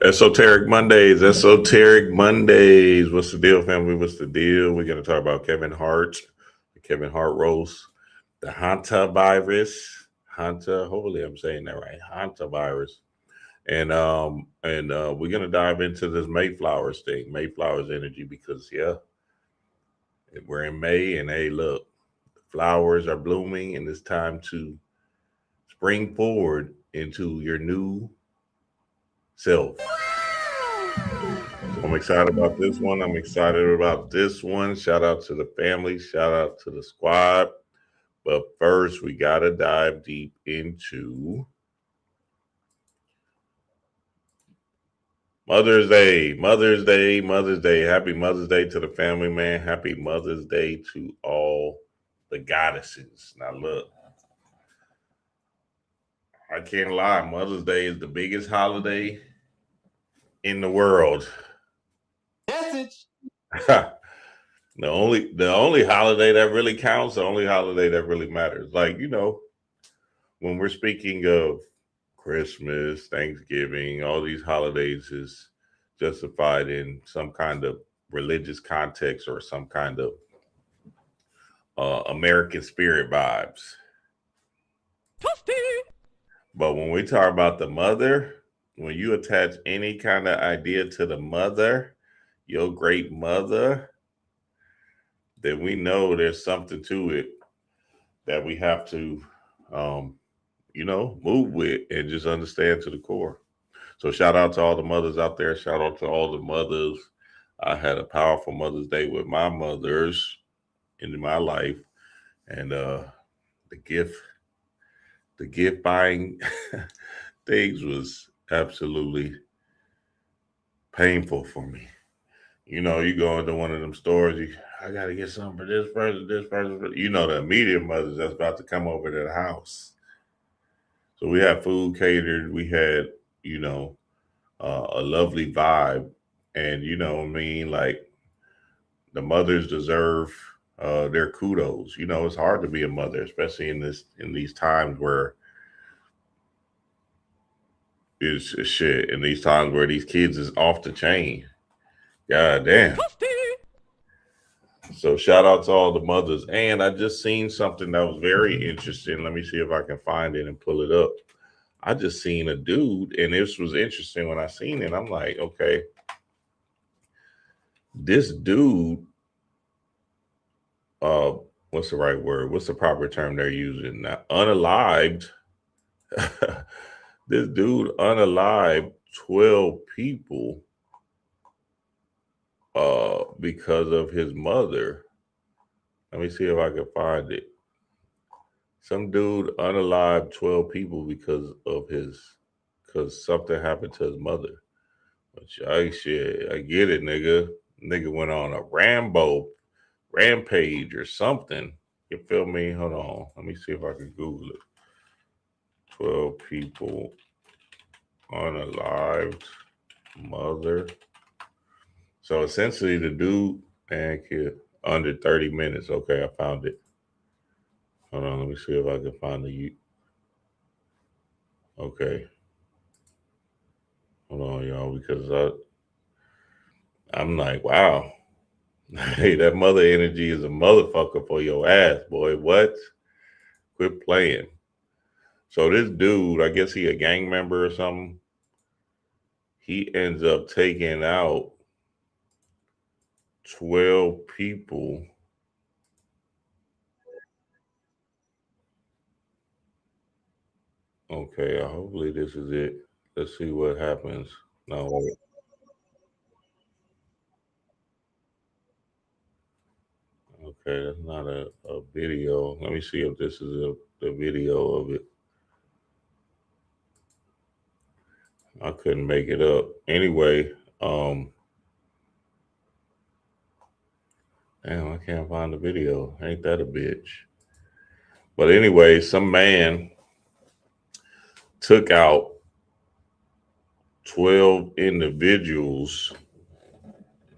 Esoteric Mondays, Esoteric Mondays. What's the deal, family? What's the deal? We're going to talk about Kevin Hart, the Kevin Hart roast, the Hantavirus, hopefully I'm saying that right, Hantavirus. And we're going to dive into this Mayflowers thing, Mayflowers energy, because we're in May and hey, look, the flowers are blooming and it's time to spring forward into your new self. I'm excited about this one. I'm excited about this one. Shout out to the family. Shout out to the squad. But first, we got to dive deep into Mother's Day. Mother's Day. Mother's Day. Happy Mother's Day to the family, man. Happy Mother's Day to all the goddesses. Now, look, I can't lie. Mother's Day is the biggest holiday in the world. Message. The only holiday that really counts, the only holiday that really matters. Like, when we're speaking of Christmas, Thanksgiving, all these holidays is justified in some kind of religious context or some kind of American spirit vibes. But when we talk about the mother, when you attach any kind of idea to the mother, your great mother, then we know there's something to it that we have to, move with and just understand to the core. So shout out to all the mothers out there. Shout out to all the mothers. I had a powerful Mother's Day with my mothers in my life, and the gift, the gift buying things was absolutely painful for me. You go into one of them stores, I gotta get something for this person, this person. The immediate mothers that's about to come over to the house. So we had food catered. We had, you know, a lovely vibe, and I mean, like the mothers deserve their kudos. It's hard to be a mother, especially in these times where it's shit. In these times where these kids is off the chain. God damn. So shout out to all the mothers. And I just seen something that was very interesting. Let me see if I can find it and pull it up. I just seen a dude, and this was interesting when I seen it. I'm like, okay, this dude, uh, what's the right word? What's the proper term they're using now? Unalived. This dude unalived 12 people because of his mother. Let me see if I can find it. Some dude unalived 12 people because something happened to his mother. Which I get it, nigga. Nigga went on a rampage or something. You feel me? Hold on. Let me see if I can Google it. 12 people unalived mother. So essentially the dude, man, kid, under 30 minutes. Okay, I found it. Hold on, let me see if I can find the. Okay, hold on, y'all, because I'm like, wow, hey, that mother energy is a motherfucker for your ass, boy. What? Quit playing. So this dude, I guess he a gang member or something. He ends up taking out 12 people. Okay, hopefully this is it. Let's see what happens. No, okay, that's not a video. Let me see if this is the video of it. I couldn't make it up. Anyway, um, damn, I can't find the video. Ain't that a bitch? But anyway, some man took out 12 individuals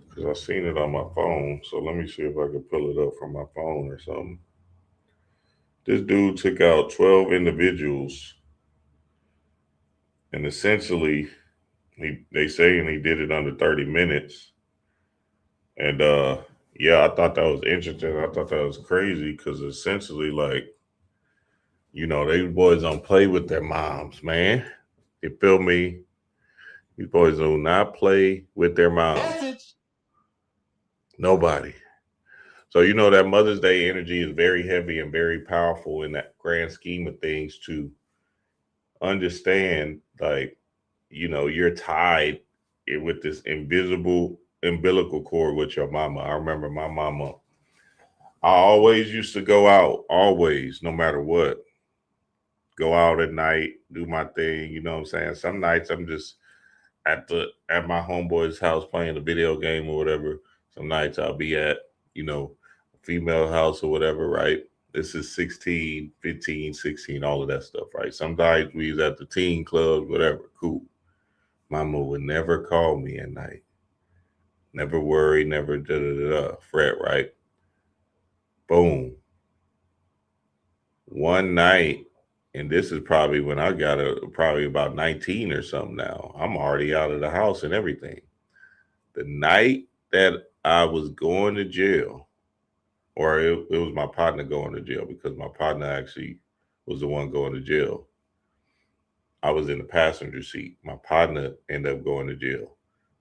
because I seen it on my phone. So let me see if I can pull it up from my phone or something. This dude took out 12 individuals and essentially They saying he did it under 30 minutes. And yeah, I thought that was interesting. I thought that was crazy because essentially, like, they boys don't play with their moms, man. You feel me? These boys do not play with their moms. Message. Nobody. So that Mother's Day energy is very heavy and very powerful in that grand scheme of things to understand, like, you're tied with this invisible umbilical cord with your mama. I remember my mama. I always used to go out, always, no matter what. Go out at night, do my thing. You know what I'm saying? Some nights I'm just at my homeboy's house playing a video game or whatever. Some nights I'll be at, a female house or whatever, right? This is 16, 15, 16, all of that stuff, right? Sometimes we was at the teen club, whatever, cool. Mama would never call me at night. Never worry, never fret, right? Boom. One night, and this is probably when I got probably about 19 or something now. I'm already out of the house and everything. The night that I was going to jail, or it was my partner going to jail because my partner actually was the one going to jail. I was in the passenger seat. My partner ended up going to jail.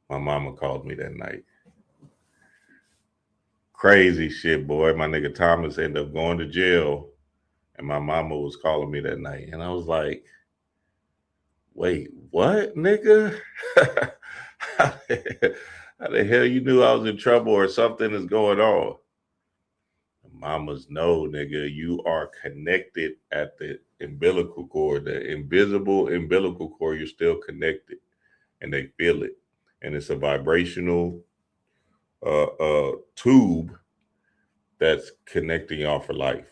My mama called me that night. Crazy shit, boy. My nigga Thomas ended up going to jail, and my mama was calling me that night. And I was like, wait, what, nigga? How the hell you knew I was in trouble or something is going on? Mamas know, nigga, you are connected at the umbilical cord, the invisible umbilical cord. You're still connected, and they feel it, and it's a vibrational tube that's connecting y'all for life.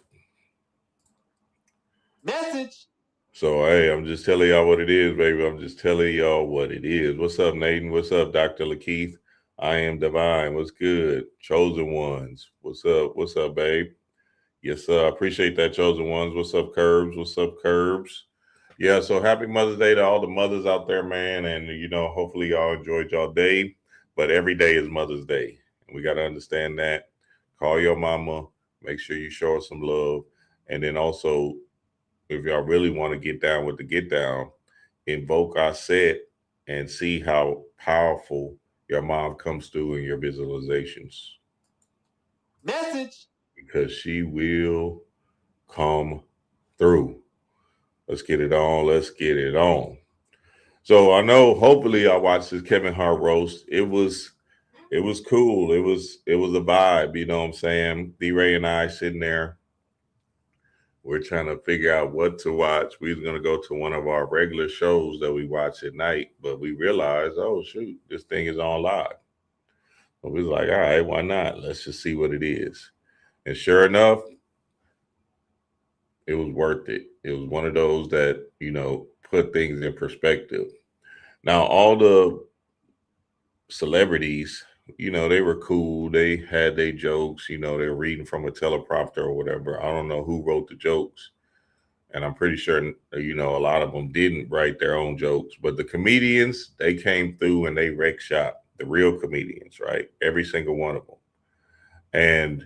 Message. So hey, I'm just telling y'all what it is, baby. I'm just telling y'all what it is. What's up, Nathan? What's up, Dr. Lakeith? I am divine. What's good? Chosen ones. What's up? What's up, babe? Yes, sir. I appreciate that, chosen ones. What's up, Curbs? What's up, Curbs? Yeah, so happy Mother's Day to all the mothers out there, man. And, hopefully y'all enjoyed y'all day. But every day is Mother's Day. We got to understand that. Call your mama. Make sure you show her some love. And then also, if y'all really want to get down with the get down, invoke our set and see how powerful your mom comes through in your visualizations. Message. Because she will come through. Let's get it on. Let's get it on. So I know hopefully I watched this Kevin Hart roast. It was cool. It was a vibe, you know what I'm saying? D-Ray and I sitting there. We're trying to figure out what to watch. We was gonna go to one of our regular shows that we watch at night, but we realized, oh shoot, this thing is on live. So we was like, all right, why not? Let's just see what it is. And sure enough, it was worth it. It was one of those that, put things in perspective. Now, all the celebrities, they were cool. They had their jokes, they're reading from a teleprompter or whatever. I don't know who wrote the jokes. And I'm pretty sure, a lot of them didn't write their own jokes. But the comedians, they came through and they wreck shop. The real comedians, right? Every single one of them. And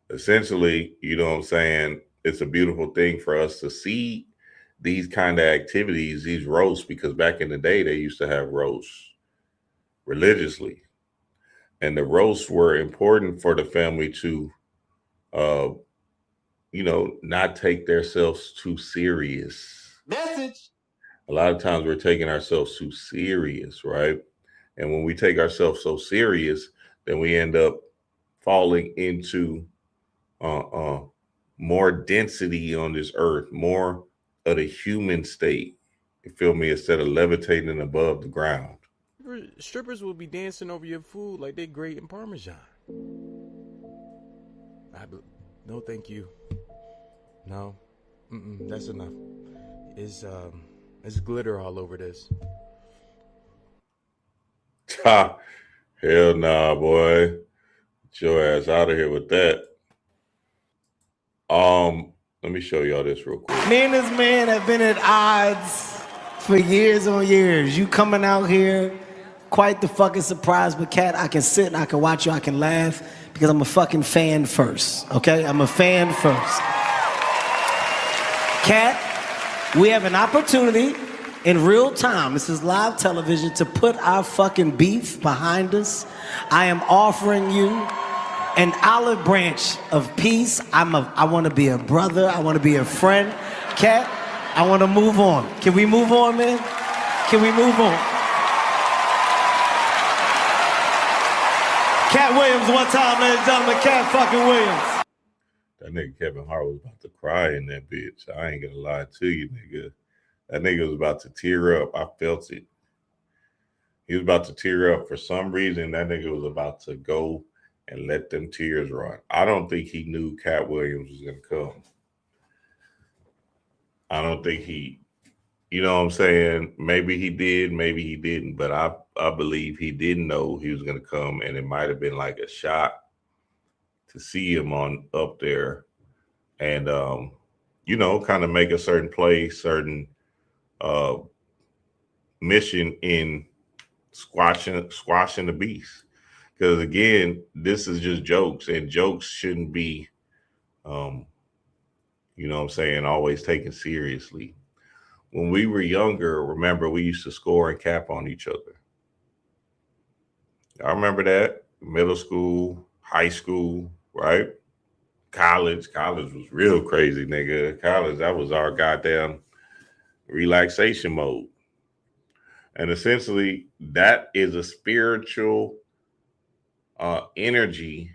essentially, you know what I'm saying? It's a beautiful thing for us to see these kind of activities, these roasts, because back in the day, they used to have roasts religiously. And the roasts were important for the family to, not take themselves too serious. Message. A lot of times we're taking ourselves too serious, right? And when we take ourselves so serious, then we end up falling into more density on this earth, more of the human state. You feel me? Instead of levitating above the ground. Strippers will be dancing over your food like they great in Parmesan. No, thank you. No, that's enough. It's glitter all over this. Ha! Hell nah, boy. Get your ass out of here with that. Let me show y'all this real quick. Me and this man have been at odds for years on years. You coming out here, quite the fucking surprise. But Cat, I can sit and I can watch you, I can laugh because I'm a fucking fan first. Okay, I'm a fan first. Cat, we have an opportunity in real time, this is live television, to put our fucking beef behind us. I am offering you an olive branch of peace. I want to be a brother. I want to be a friend. Cat, I want to move on. Can we move on, man? Can we move on? Cat Williams one time, ladies and gentlemen. Cat fucking Williams. That nigga Kevin Hart was about to cry in that bitch. I ain't gonna lie to you, nigga. That nigga was about to tear up. I felt it. He was about to tear up. For some reason, that nigga was about to go and let them tears run. I don't think he knew Cat Williams was gonna come. I don't think he, you know what I'm saying? Maybe he did, maybe he didn't. But I believe he didn't know he was gonna come, and it might have been like a shock to see him on up there, and you know, kind of make a certain play, certain mission in squashing the beast. Because again, this is just jokes, and jokes shouldn't be, you know what I'm saying, always taken seriously. When we were younger, remember, we used to score and cap on each other. I remember that. Middle school, high school, right? College was real crazy, nigga. College, that was our goddamn relaxation mode. And essentially, that is a spiritual energy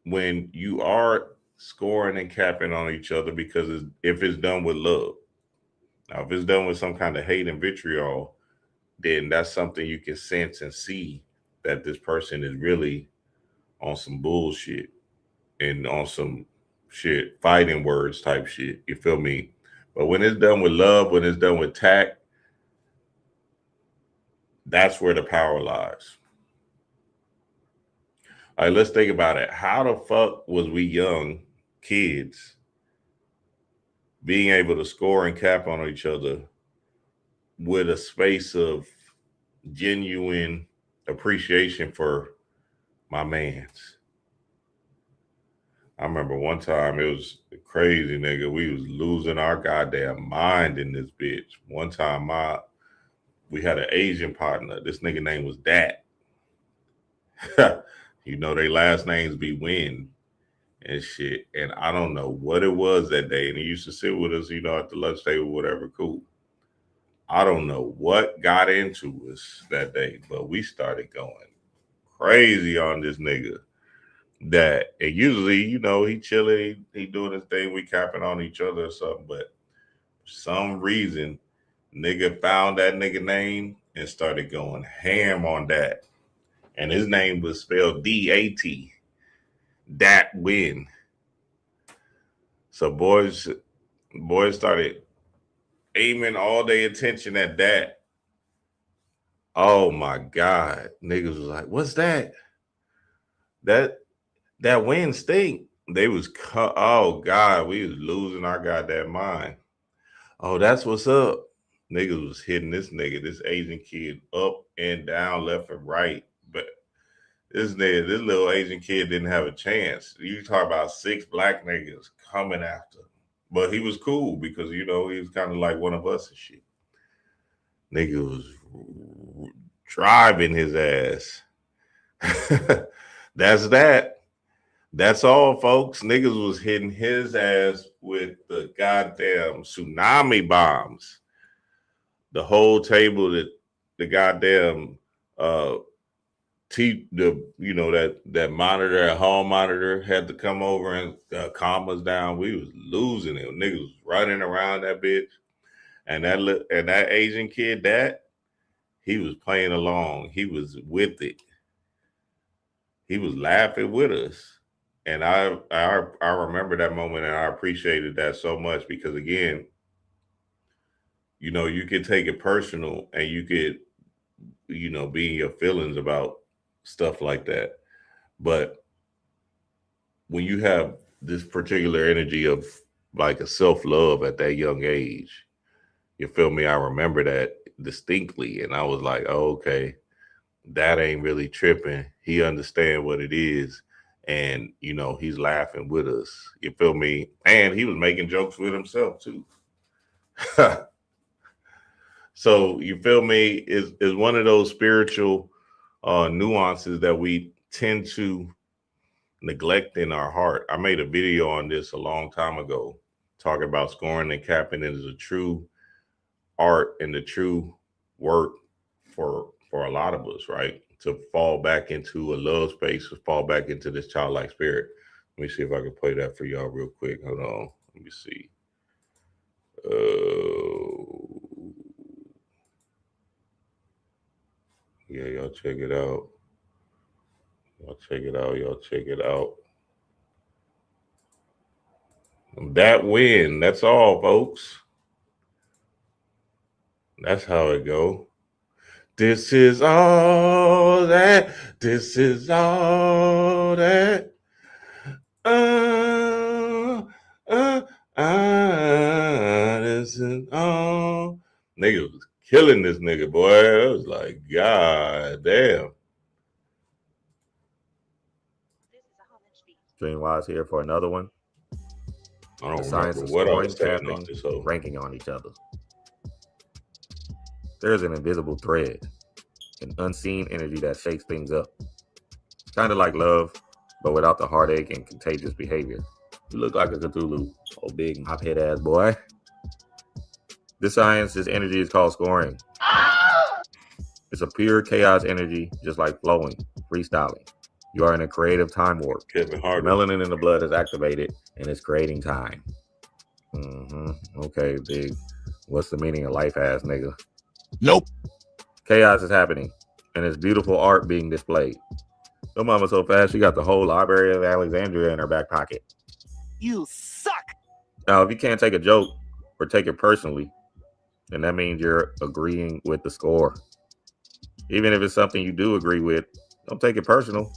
when you are scoring and capping on each other, because if it's done with love. Now, if it's done with some kind of hate and vitriol, then that's something you can sense and see that this person is really on some bullshit and on some shit, fighting words type shit. You feel me? But when it's done with love, when it's done with tact, that's where the power lies. All right, let's think about it. How the fuck was we young kids being able to score and cap on each other with a space of genuine appreciation for my mans? I remember one time, it was crazy, nigga. We was losing our goddamn mind in this bitch. One time, we had an Asian partner. This nigga name was Dat. You know, they last names be Win and shit. And I don't know what it was that day. And he used to sit with us, you know, at the lunch table, whatever, cool. I don't know what got into us that day, but we started going crazy on this nigga. That, and usually, you know, he chilling, he doing his thing, we capping on each other or something. But for some reason, nigga found that nigga name and started going ham on that. And his name was spelled D-A-T. Dat Win. So boys started aiming all their attention at that. Oh my God. Niggas was like, what's that? That Win stink. They was, oh God, we was losing our goddamn mind. Oh, that's what's up. Niggas was hitting this nigga, this Asian kid, up and down, left and right. But this little Asian kid didn't have a chance. You talk about 6 black niggas coming after. But he was cool because, you know, he was kind of like one of us and shit. Nigga was driving his ass. That's that. That's all, folks. Niggas was hitting his ass with the goddamn tsunami bombs. The whole table, that the goddamn you know, that monitor, that hall monitor had to come over and calm us down. We was losing it. Niggas was running around that bitch. And that Asian kid, that he was playing along. He was with it. He was laughing with us. And I remember that moment, and I appreciated that so much because, again, you know, you could take it personal and you could, you know, be in your feelings about stuff like that. But when you have this particular energy of like a self-love at that young age, You feel me? I remember that distinctly, and I was like, oh, okay, that ain't really tripping. He understand what it is, and he's laughing with us. You feel me? And he was making jokes with himself too. So you feel me? Is one of those spiritual nuances that we tend to neglect in our heart. I made a video on this a long time ago, talking about scoring and capping is a true art and the true work for a lot of us, right? To fall back into a love space, to fall back into this childlike spirit. Let me see if I can play that for y'all real quick. Hold on. Let me see. Yeah, y'all check it out. Y'all check it out. Y'all check it out. That win. That's all, folks. That's how it go. This is all that. This is all that. This is all. Nigga was killing this nigga, boy. I was like, God damn. Streamwise here for another one. I don't The science remember of what I scoring, was saying on capping, this whole. ranking on each other. There's an invisible thread, an unseen energy that shakes things up. Kind of like love, but without the heartache and contagious behavior. You look like a Cthulhu, oh big mop-head ass boy. This science, this energy is called scoring. It's a pure chaos energy, just like flowing, freestyling. You are in a creative time warp. Kevin Hart. Melanin in the blood is activated, and it's creating time. Okay, big. What's the meaning of life, ass nigga? Nope. Chaos is happening, and it's beautiful art being displayed. Your mama so fast, she got the whole Library of Alexandria in her back pocket. You suck. Now, if you can't take a joke or take it personally, then that means you're agreeing with the score. Even if it's something you do agree with, don't take it personal.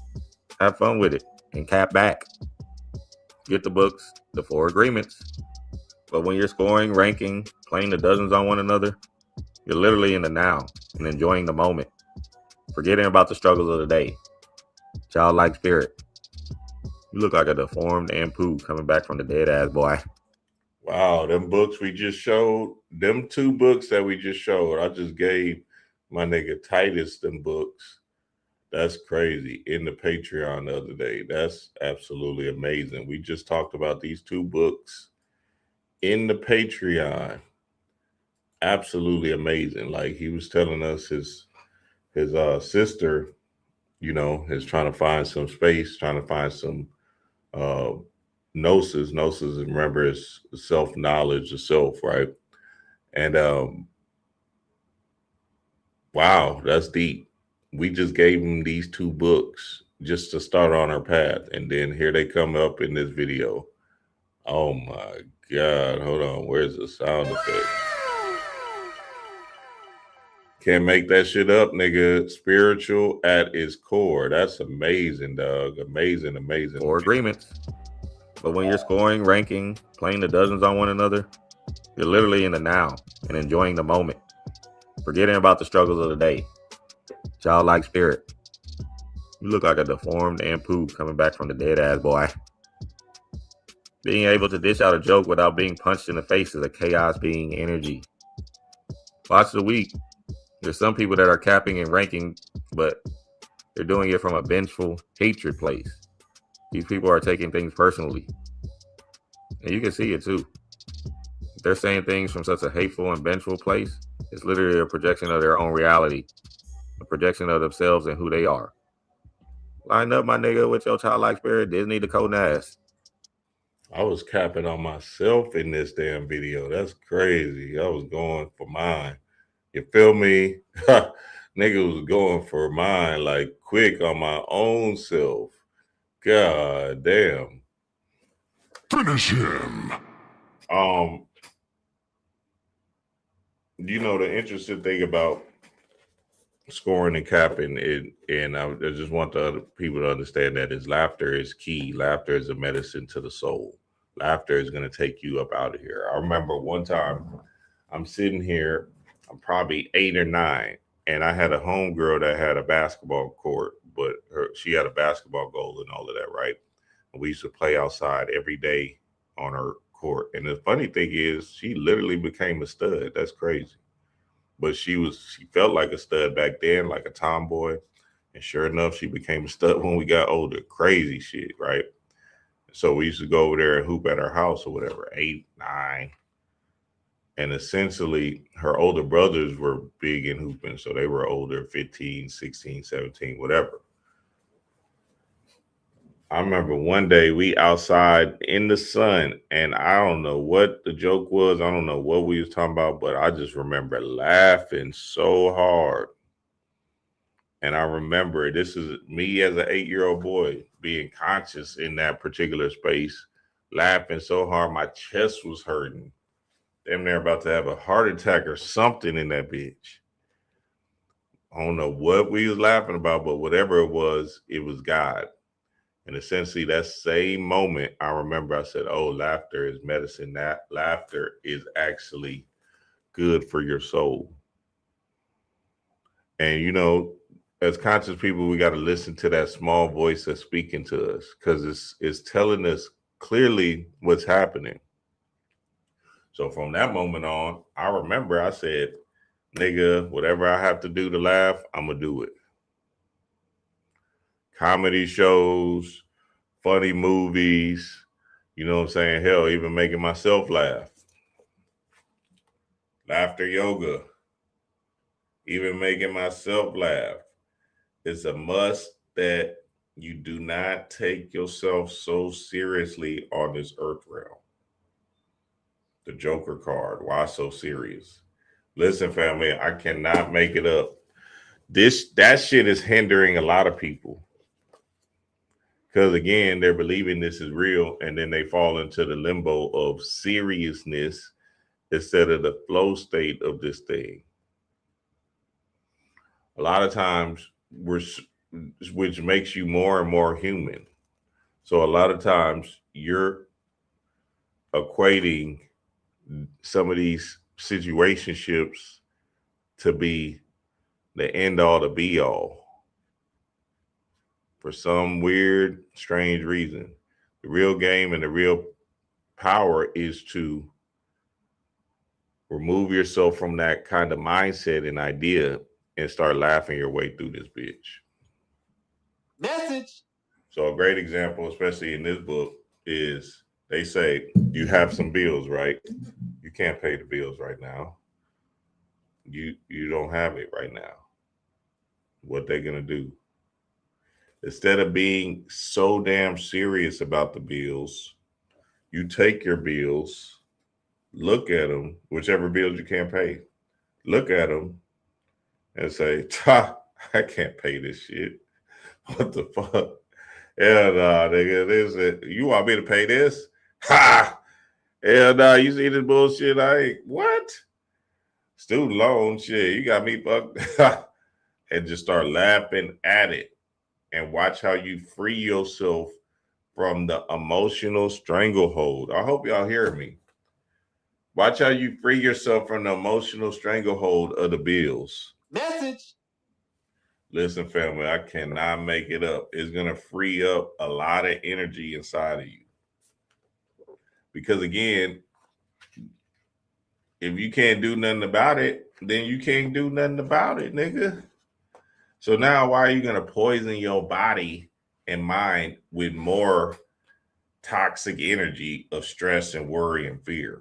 Have fun with it and cap back. Get the books, the 4 agreements. But when you're scoring, ranking, playing the dozens on one another, you're literally in the now and enjoying the moment, forgetting about the struggles of the day. Childlike spirit. You look like a deformed Ampoo coming back from the dead ass boy. Wow, them books we just showed, them 2 books that we just showed, I just gave my nigga Titus them books. That's crazy. In the Patreon the other day. That's absolutely amazing. We just talked about these 2 books in the Patreon. Absolutely amazing. Like he was telling us his sister, is trying to find some space, trying to find some gnosis. Gnosis, remember, is self-knowledge, the self, right? And wow, that's deep. We just gave him these 2 books just to start on our path, and then here they come up in this video. Oh my God, hold on, where's the sound effect? Can't make that shit up, nigga. Spiritual at its core. That's amazing, dog. Amazing, amazing. 4 agreements. But when you're scoring, ranking, playing the dozens on one another, you're literally in the now and enjoying the moment, forgetting about the struggles of the day. Childlike spirit. You look like a deformed Ampoo coming back from the dead ass boy. Being able to dish out a joke without being punched in the face is a chaos being energy. Watch the week. There's some people that are capping and ranking, but they're doing it from a vengeful hatred place. These people are taking things personally. And you can see it too. If they're saying things from such a hateful and vengeful place, it's literally a projection of their own reality, a projection of themselves and who they are. Line up, my nigga, with your childlike spirit, Disney the code ass. I was capping on myself in this damn video. That's crazy. I was going for mine. You feel me? Nigga was going for mine like quick on my own self. God damn. Finish him. The interesting thing about scoring and capping and I just want the other people to understand that is laughter is key. Laughter is a medicine to the soul. Laughter is going to take you up out of here. I remember one time I'm sitting here, I'm probably 8 or 9, and I had a homegirl that had a basketball court, but she had a basketball goal and all of that, right? And we used to play outside every day on her court. And the funny thing is, she literally became a stud. That's crazy. But she felt like a stud back then, like a tomboy. And sure enough, she became a stud when we got older. Crazy shit, right? So we used to go over there and hoop at her house or whatever, 8, 9. And essentially, her older brothers were big in hooping. So they were older, 15, 16, 17, whatever. I remember one day we outside in the sun, and I don't know what the joke was. I don't know what we was talking about, but I just remember laughing so hard. And I remember this is me as an 8-year-old boy being conscious in that particular space, laughing so hard my chest was hurting. Damn near about to have a heart attack or something in that bitch. I don't know what we was laughing about, but whatever it was God. And essentially that same moment, I remember I said, oh, laughter is medicine. That laughter is actually good for your soul. And, you know, as conscious people, we got to listen to that small voice that's speaking to us because it's telling us clearly what's happening. So from that moment on, I remember I said, nigga, whatever I have to do to laugh, I'm going to do it. Comedy shows, funny movies, you know what I'm saying? Hell, even making myself laugh. Laughter yoga, even making myself laugh. It's a must that you do not take yourself so seriously on this earth realm. The Joker card, why so serious? Listen, family, I cannot make it up. That shit is hindering a lot of people. Because again, they're believing this is real, and then they fall into the limbo of seriousness instead of the flow state of this thing. A lot of times, which makes you more and more human. So a lot of times you're equating some of these situationships to be the end all, the be all. For some weird, strange reason. The real game and the real power is to remove yourself from that kind of mindset and idea and start laughing your way through this bitch. Message. So a great example, especially in this book, is they say you have some bills, right? You can't pay the bills right now. You don't have it right now. What they gonna do? Instead of being so damn serious about the bills, you take your bills, look at them, whichever bills you can't pay, look at them and say, I can't pay this shit. What the fuck? Hell nah, nigga. You want me to pay this? Ha! Hell nah, you see this bullshit? What? Student loan shit, you got me fucked. And just start laughing at it. And watch how you free yourself from the emotional stranglehold. I hope y'all hear me. Watch how you free yourself from the emotional stranglehold of the bills. Message. Listen, family, I cannot make it up. It's going to free up a lot of energy inside of you. Because again, if you can't do nothing about it, then you can't do nothing about it, nigga. So now why are you going to poison your body and mind with more toxic energy of stress and worry and fear?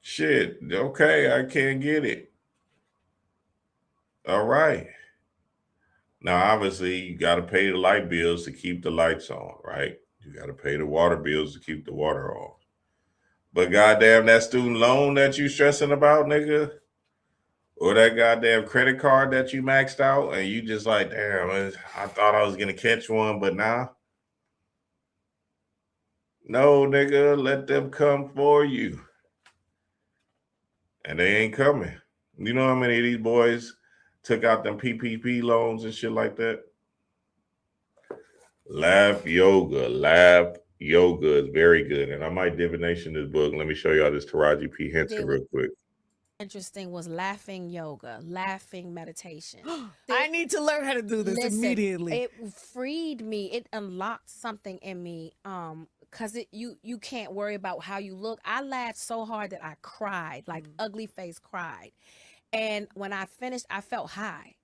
Shit, okay, I can't get it. All right. Now, obviously, you got to pay the light bills to keep the lights on, right? You got to pay the water bills to keep the water on. But goddamn, that student loan that you stressing about, nigga, or that goddamn credit card that you maxed out and you just like, damn, I thought I was going to catch one, but now. No, nigga, let them come for you. And they ain't coming. You know how many of these boys took out them PPP loans and shit like that? Laugh yoga, laugh yoga is very good. And I might divination this book. Let me show y'all this Taraji P. Henson real quick. Interesting was laughing yoga, laughing meditation. I need to learn how to do this immediately. It freed me. It unlocked something in me. Cause you can't worry about how you look. I laughed so hard that I cried, like ugly face cried. And when I finished, I felt high.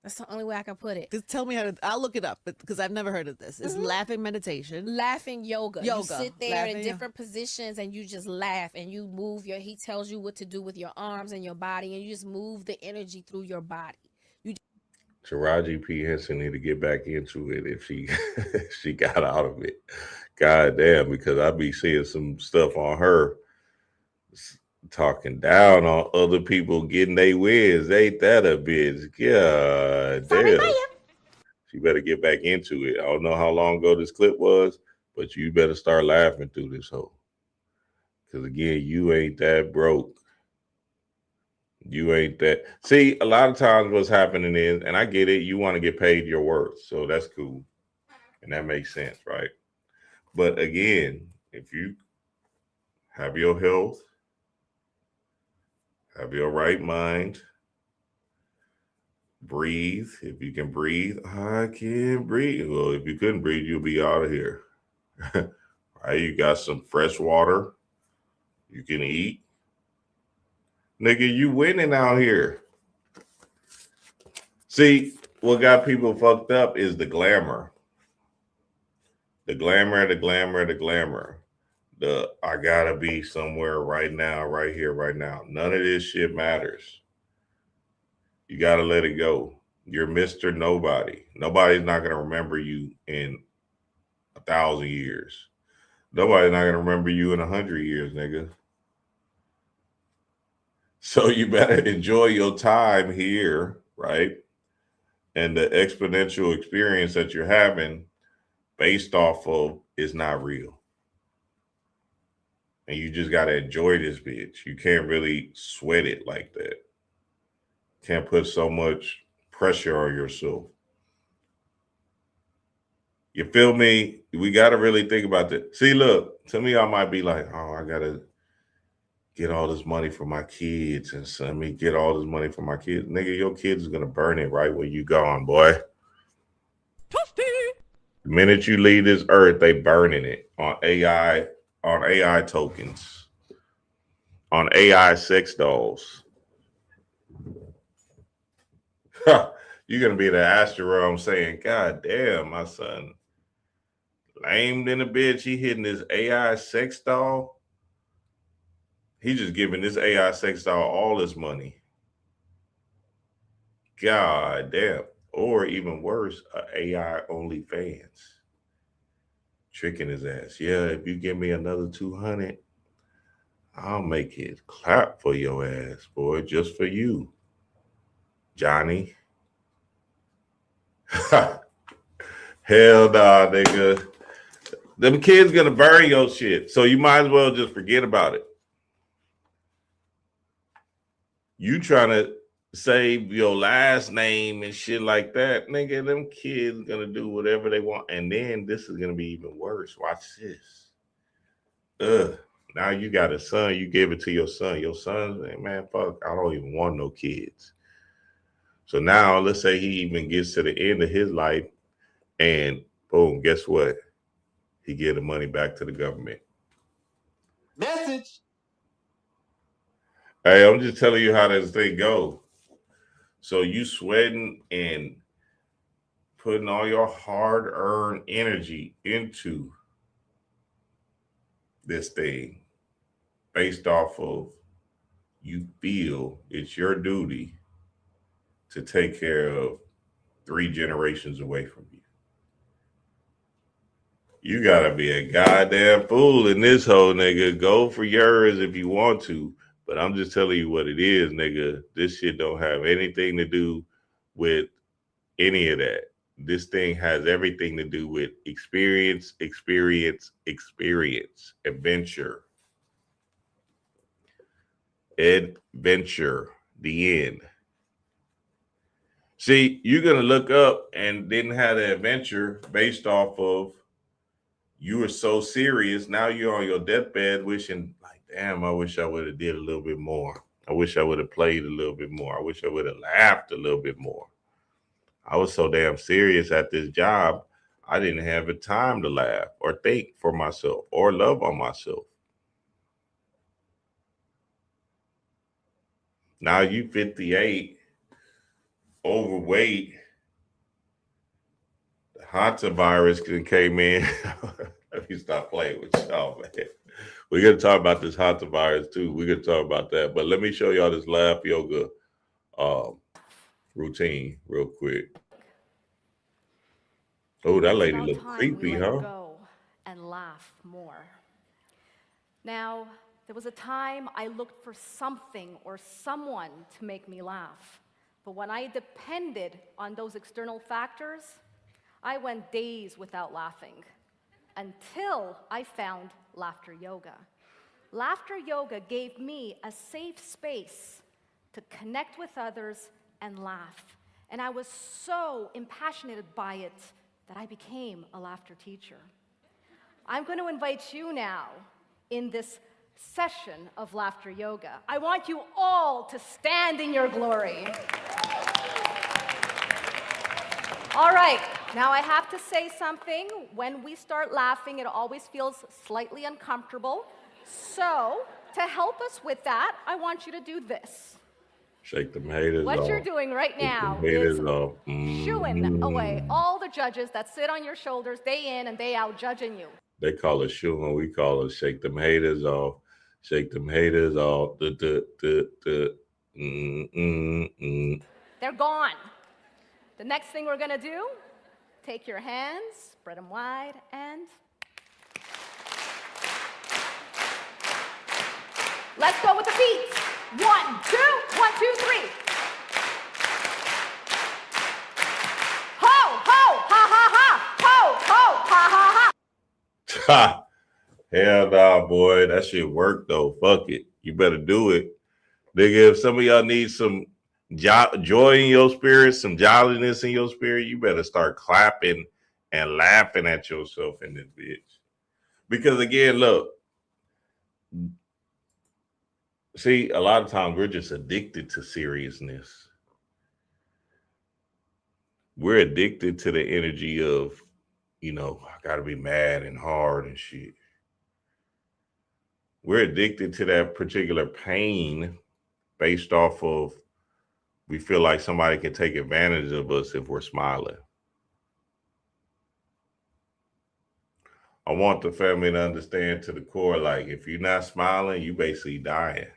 That's the only way I can put it. Just tell me how to. I'll look it up, because I've never heard of this. It's laughing meditation. Laughing yoga. You sit there laughing, in different positions and you just laugh and you move he tells you what to do with your arms and your body, and you just move the energy through your body. Taraji P. Henson need to get back into it if she she got out of it. God damn, because I be seeing some stuff on her talking down on other people getting their wins. Ain't that a bitch? God damn. She better get back into it. I don't know how long ago this clip was, but you better start laughing through this whole. Because again, you ain't that broke. You ain't that. See, a lot of times what's happening is, and I get it, you want to get paid your worth. So that's cool. And that makes sense, right? But again, if you have your health, have your right mind, breathe. If you can breathe, I can breathe. Well, if you couldn't breathe, you'll be out of here. Right? You got some fresh water. You can eat. Nigga, you winning out here. See, what got people fucked up is the glamour. The glamour, the glamour, the glamour. The I gotta be somewhere right now, right here, right now. None of this shit matters. You gotta let it go. You're Mr. Nobody. Nobody's not gonna remember you in 1,000 years. Nobody's not gonna remember you in 100 years, nigga. So you better enjoy your time here, right? And the exponential experience that you're having based off of is not real. And you just got to enjoy this bitch. You can't really sweat it like that. Can't put so much pressure on yourself. You feel me? We got to really think about that. See, look, to me, I might be like, oh, I got to get all this money for my kids and let me get all this money for my kids. Nigga, your kids is going to burn it right where you gone, boy. Toasty. The minute you leave this earth, they burning it on AI tokens, on AI sex dolls. You're going to be in the astral saying, God damn, my son lamed in a bitch. He hitting this AI sex doll. He just giving this AI sex doll all his money. God damn. Or even worse, AI OnlyFans. Tricking his ass. Yeah, if you give me another 200, I'll make it clap for your ass, boy, just for you, Johnny. Hell nah, nigga. Them kids gonna bury your shit, so you might as well just forget about it. You trying to save your last name and shit like that, nigga, them kids gonna do whatever they want. And then this is gonna be even worse. Watch this. Now you got a son, you gave it to your son. Your son's, man, fuck, I don't even want no kids. So now let's say he even gets to the end of his life and boom, guess what? He give the money back to the government. Message. Hey, I'm just telling you how this thing go. So you sweating and putting all your hard-earned energy into this thing based off of you feel it's your duty to take care of 3 generations away from you. You gotta be a goddamn fool in this whole, nigga. Go for yours if you want to. But I'm just telling you what it is, nigga. This shit don't have anything to do with any of that. This thing has everything to do with experience, adventure. Adventure, the end. See, you're going to look up and didn't have the adventure based off of you were so serious. Now you're on your deathbed wishing, like, damn, I wish I would have did a little bit more. I wish I would have played a little bit more. I wish I would have laughed a little bit more. I was so damn serious at this job, I didn't have the time to laugh or think for myself or love on myself. Now you 58, overweight. The Hantavirus came in. Let me stop playing with y'all, man. We're going to talk about this Hantavirus too. We're going to talk about that. But let me show y'all this laugh yoga routine real quick. Oh, that lady look creepy, huh? Go and laugh more. Now, there was a time I looked for something or someone to make me laugh. But when I depended on those external factors, I went days without laughing until I found laughter yoga. Laughter yoga gave me a safe space to connect with others and laugh. And I was so impassioned by it that I became a laughter teacher. I'm going to invite you now in this session of laughter yoga. I want you all to stand in your glory. All right, now I have to say something. When we start laughing, it always feels slightly uncomfortable. So, to help us with that, I want you to do this. Shake them haters What off. you're doing right now Haters is off. shooing away all the judges that sit on your shoulders day in and day out judging you. They call it shooing. We call it shake them haters off. Shake them haters off. They're gone. The next thing we're going to do, take your hands, spread them wide, and let's go with the feet. 1, 2, 1, 2, 3. Ho, ho, ha, ha, ha. Ho, ho, ha, ha, ha. Ha! Hell nah, boy. That shit work though. Fuck it. You better do it. Nigga, if some of y'all need some joy in your spirit, some jolliness in your spirit, you better start clapping and laughing at yourself in this bitch. Because again, look, see, a lot of times we're just addicted to seriousness. We're addicted to the energy of, I gotta be mad and hard and shit. We're addicted to that particular pain based off of we feel like somebody can take advantage of us if we're smiling. I want the family to understand to the core, like, if you're not smiling, you basically dying.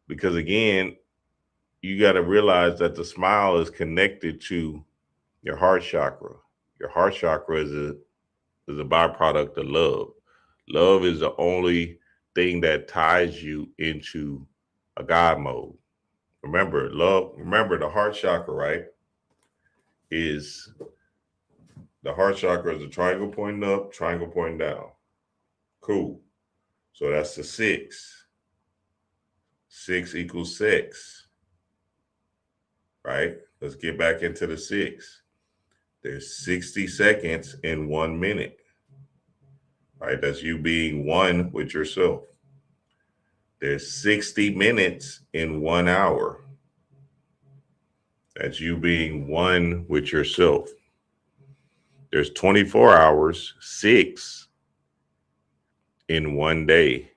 Because again, you got to realize that the smile is connected to your heart chakra. Your heart chakra is a byproduct of love. Love is the only thing that ties you into a God mode. Remember, the heart chakra, right? The heart chakra is a triangle pointing up, triangle pointing down. Cool. So that's the 6. 6 equals sex. Right? Let's get back into the 6. There's 60 seconds in 1 minute. Right? That's you being one with yourself. There's 60 minutes in 1 hour. That's you being one with yourself. There's 24 hours, 6 in 1 day.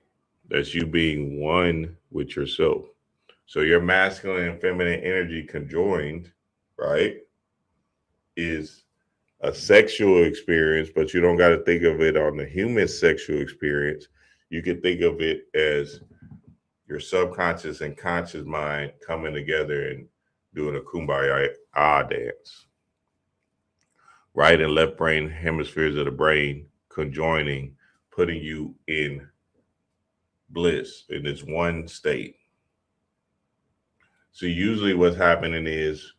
That's you being one with yourself. So your masculine and feminine energy conjoined, right, is a sexual experience, but you don't got to think of it on the human sexual experience. You can think of it as your subconscious and conscious mind coming together and doing a kumbaya dance. Right and left brain hemispheres of the brain conjoining, putting you in bliss in this one state. So usually what's happening is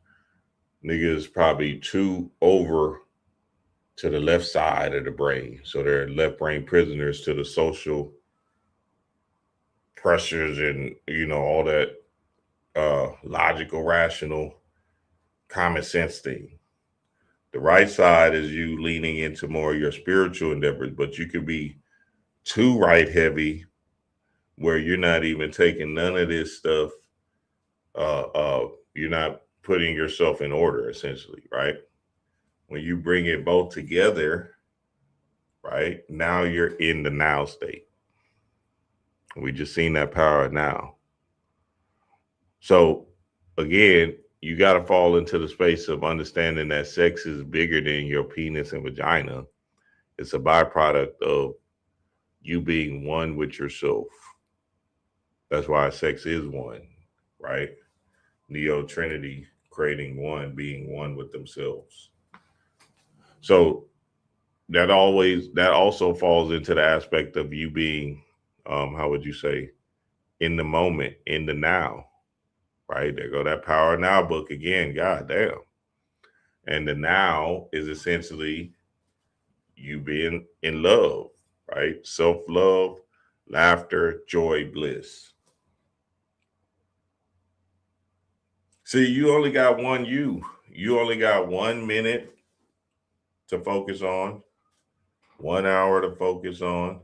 niggas probably too over to the left side of the brain. So they're left brain prisoners to the social pressures and, all that logical, rational, common sense thing. The right side is you leaning into more of your spiritual endeavors, but you could be too right heavy where you're not even taking none of this stuff. You're not putting yourself in order, essentially, right? When you bring it both together, right? Now you're in the now state. We just seen that power now. So again, you got to fall into the space of understanding that sex is bigger than your penis and vagina. It's a byproduct of you being one with yourself. That's why sex is one, right? Neo Trinity creating one, being one with themselves. So that also falls into the aspect of you being, how would you say, in the moment, in the now, right? There go that Power Now book again. God damn. And the now is essentially you being in love, right? Self-love, laughter, joy, bliss. See, you only got one you. You only got 1 minute to focus on, 1 hour to focus on,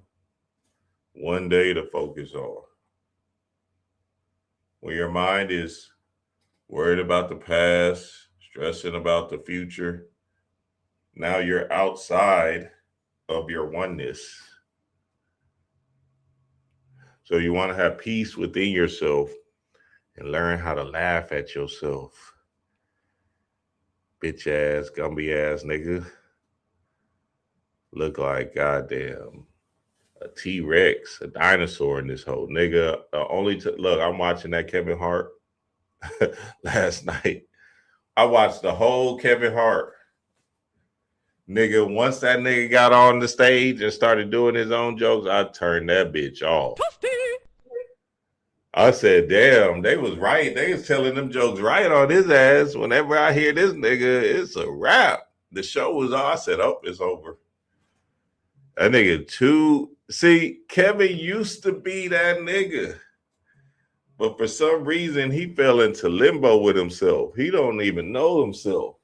1 day to focus on. When your mind is worried about the past, stressing about the future, now you're outside of your oneness. So you want to have peace within yourself and learn how to laugh at yourself. Bitch ass, Gumby ass nigga. Look like goddamn a T-Rex, a dinosaur in this whole nigga. Look, I'm watching that Kevin Hart last night. I watched the whole Kevin Hart. Nigga, once that nigga got on the stage and started doing his own jokes, I turned that bitch off. I said, damn, they was right. They was telling them jokes right on his ass. Whenever I hear this nigga, it's a wrap. The show was on. I said, oh, it's over. That nigga too. See, Kevin used to be that nigga. But for some reason, he fell into limbo with himself. He don't even know himself.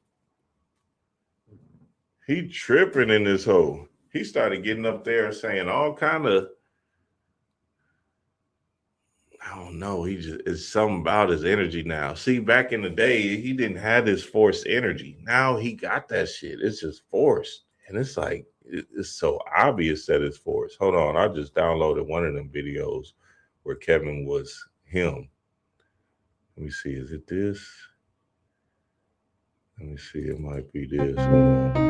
He tripping in this hole. He started getting up there and saying all kind of, I don't know. It's something about his energy now. See, back in the day, he didn't have this forced energy. Now he got that shit. It's just forced. And it's like, it's so obvious that it's forced. Hold on. I just downloaded one of them videos where Kevin was him. Let me see. Is it this? Let me see. It might be this. Hold on.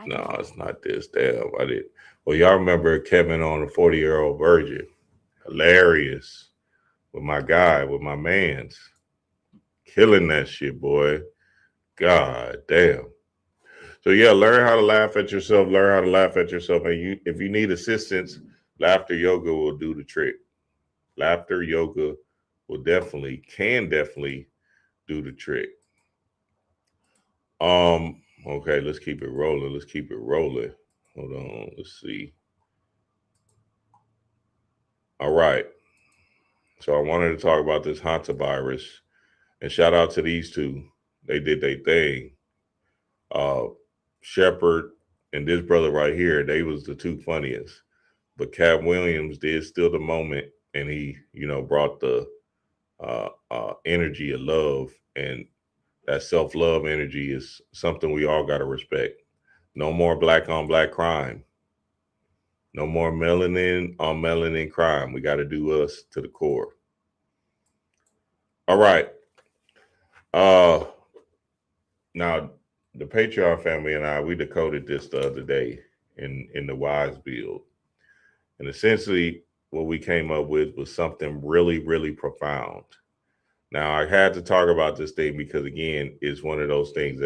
No, it's not this. Damn, I did. Well, y'all remember Kevin on the 40-Year-Old Virgin. Hilarious. With my guy, with my mans. Killing that shit, boy. God damn. So yeah, learn how to laugh at yourself. Learn how to laugh at yourself. And if you need assistance, laughter yoga will do the trick. Laughter yoga can definitely do the trick. Okay, let's keep it rolling. Hold on, let's see. All right. So I wanted to talk about this Hantavirus. And shout out to these two. They did their thing. Shepard and this brother right here, they was the two funniest. But Cat Williams did steal the moment, and he, brought the energy of love, and that self-love energy is something we all got to respect. No more black on black crime. No more melanin on melanin crime. We got to do us to the core. All right. Now the Patreon family and I, we decoded this the other day in the Wise Build. And essentially what we came up with was something really, really profound. Now I had to talk about this thing because again, it's one of those things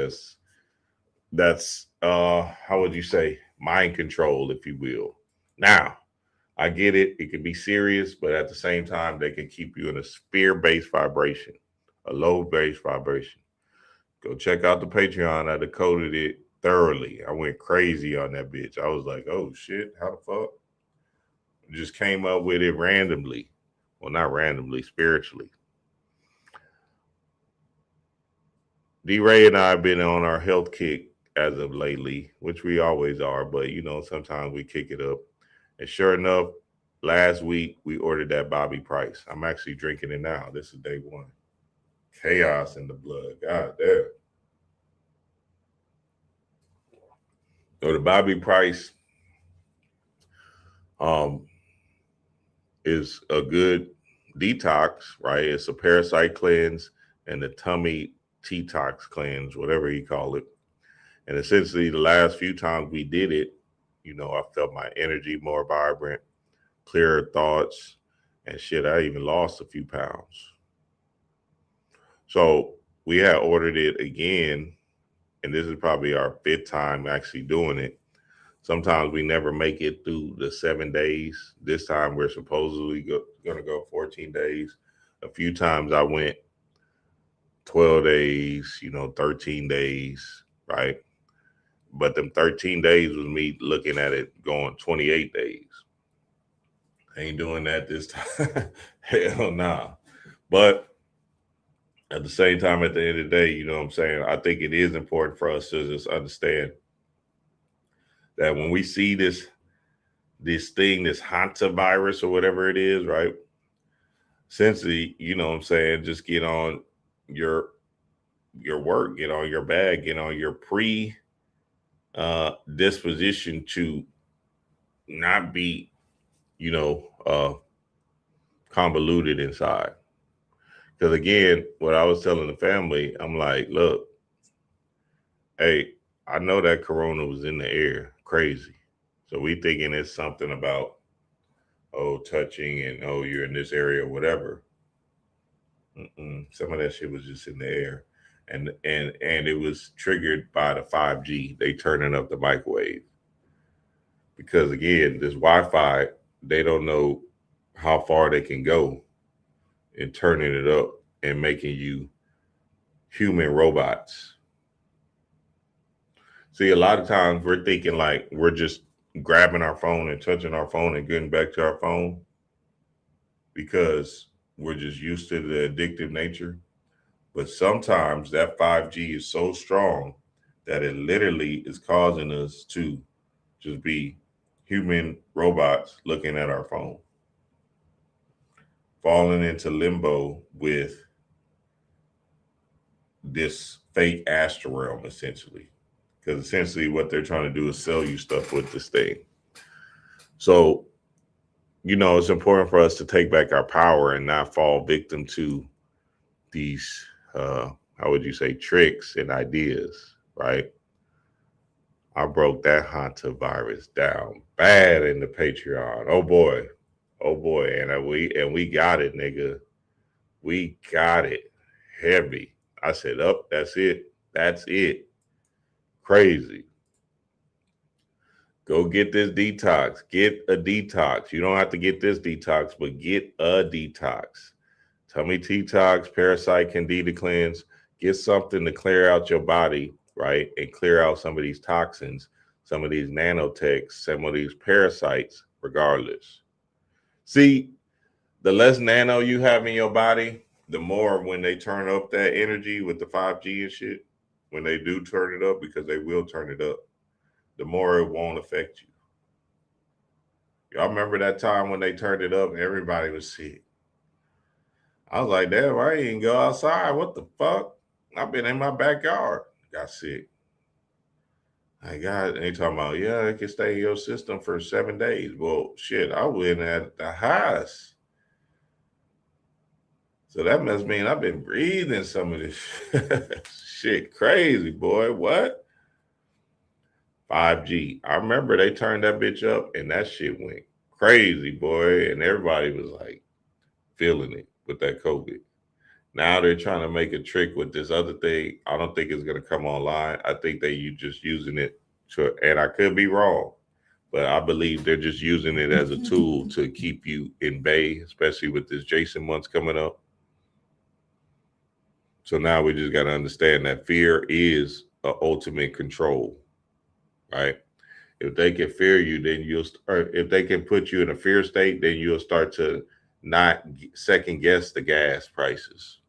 that's how would you say, mind control, if you will. Now, I get it. It can be serious, but at the same time, they can keep you in a sphere-based vibration, a low-based vibration. Go check out the Patreon. I decoded it thoroughly. I went crazy on that bitch. I was like, oh shit, how the fuck? Just came up with it randomly. Well, not randomly, spiritually. D-Ray and I have been on our health kick as of lately, which we always are, but sometimes we kick it up. And sure enough, last week we ordered that Bobby Price. I'm actually drinking it now. This is day one. Chaos in the blood. God damn. So the Bobby Price is a good detox, right? It's a parasite cleanse and the tummy detox cleanse, whatever you call it. And essentially, the last few times we did it, I felt my energy more vibrant, clearer thoughts, and shit, I even lost a few pounds. So we had ordered it again, and this is probably our 5th time actually doing it. Sometimes we never make it through the 7 days. This time we're supposedly going to go 14 days. A few times I went 12 days, 13 days, right? But them 13 days was me looking at it going 28 days. Ain't doing that this time. Hell nah. But at the same time, at the end of the day, you know what I'm saying? I think it is important for us to just understand that when we see this thing, this Hantavirus or whatever it is, right? Essentially, you know what I'm saying? Just get on your work, get on your bag, get on your disposition to not be, convoluted inside. Because again, what I was telling the family, I'm like, look, hey, I know that corona was in the air, crazy. So we thinking it's something about, touching and, you're in this area or whatever. Some of that shit was just in the air. And it was triggered by the 5G. They turning up the microwave. Because again, this Wi-Fi, they don't know how far they can go in turning it up and making you human robots. See, a lot of times we're thinking like we're just grabbing our phone and touching our phone and getting back to our phone because we're just used to the addictive nature. But sometimes that 5G is so strong that it literally is causing us to just be human robots looking at our phone, falling into limbo with this fake astral realm, essentially. Because essentially what they're trying to do is sell you stuff with this thing. So, it's important for us to take back our power and not fall victim to these, how would you say, tricks and ideas, right? I broke that Hantavirus down bad in the Patreon. Oh boy. And we got it, nigga. We got it heavy. I said, that's it. That's it. Crazy. Go get this detox. Get a detox. You don't have to get this detox, but get a detox. Tummy detox, parasite candida cleanse. Get something to clear out your body, right? And clear out some of these toxins, some of these nanotechs, some of these parasites, regardless. See, the less nano you have in your body, the more when they turn up that energy with the 5G and shit, when they do turn it up, because they will turn it up, the more it won't affect you. Y'all remember that time when they turned it up and everybody was sick? I was like, damn, I ain't go outside. What the fuck? I've been in my backyard. Got sick. I got, and they talking about, yeah, it can stay in your system for 7 days. Well, shit, I went at the highest. So that must mean I've been breathing some of this shit crazy, boy. What? 5G. I remember they turned that bitch up and that shit went crazy, boy. And everybody was like feeling it with that COVID. Now they're trying to make a trick with this other thing. I don't think it's going to come online. I think you just using it to, and I could be wrong, but I believe they're just using it as a tool to keep you in bay, especially with this Jason months coming up. So now we just got to understand that fear is an ultimate control, right? If they can fear you, then if they can put you in a fear state, then you'll start to not second guess the gas prices.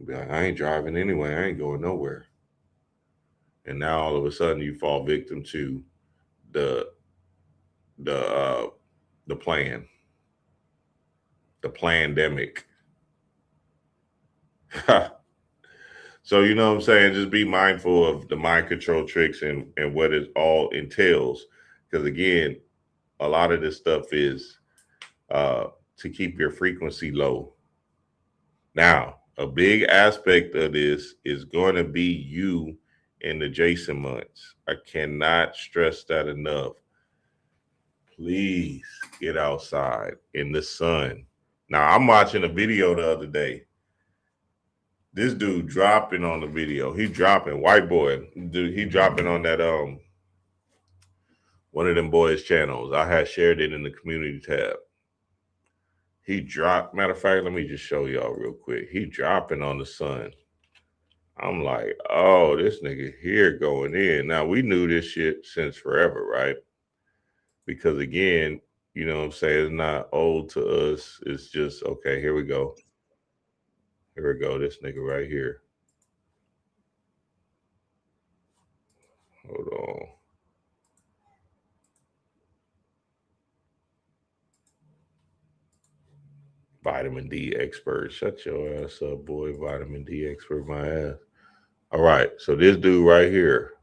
Be like, I ain't driving anyway. I ain't going nowhere. And now all of a sudden you fall victim to the the uh the pandemic. So you know what I'm saying? Just be mindful of the mind control tricks and what it all entails. Because again, a lot of this stuff is to keep your frequency low. Now, a big aspect of this is going to be you in the Jason months. I cannot stress that enough. Please get outside in the sun. Now, I'm watching a video the other day. This dude dropping on the video. He dropping, white boy. Dude, he dropping on that one of them boys' channels. I had shared it in the community tab. He dropped. Matter of fact, let me just show y'all real quick. He dropping on the sun. I'm like, oh, this nigga here going in. Now, we knew this shit since forever, right? Because again, you know what I'm saying, it's not old to us. It's just, okay, here we go. Here we go, this nigga right here. Hold on. Vitamin D expert. Shut your ass up, boy. Vitamin D expert, my ass. All right, so this dude right here,